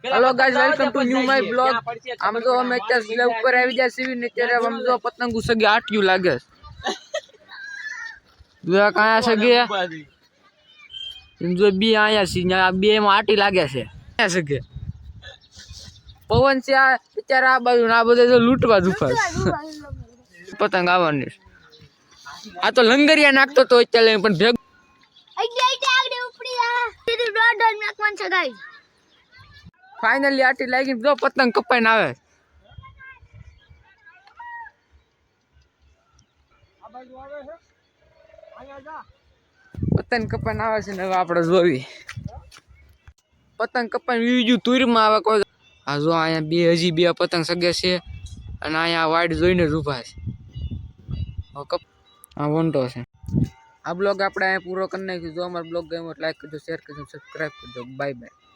Hello guys welcome to new my blog આમ તો અમે અત્યારે સ્લેબ ઉપર આવી ગયા છીએ ને અત્યારે આમ જો પતંગો સગી આટ્યું લાગે જો કાયા સગી જો બી આયા છે ને આ બે માં આટી લાગે છે કાયા સગે પવન છે અત્યારે આ બાજુ આ બધે જો લૂંટવા દુફાસ પતંગ આવવાની આ તો લંગરિયા નાખતો તો અત્યારે પણ ભેગ આગળ ઉપડી આ સીધી ડોડ નાખવાનું છે ગાઈસ फाइनली आटी लागी जो पतंग कपाई ना आवे पतंग कपाई ना आवे छे ने आपणे जोवी पतंग कपाई वीजू तुर में आवे कोई आ जो आया बे हजी बे पतंग सगे छे अने आया वाइड जोईने ज ऊभा छे कप आ वंटो छे आ ब्लॉग आपणे पूरो करने जो हमारो ब्लॉग गम्यो लाइक करजो शेयर करजो सब्सक्राइब करजो बाय बाय।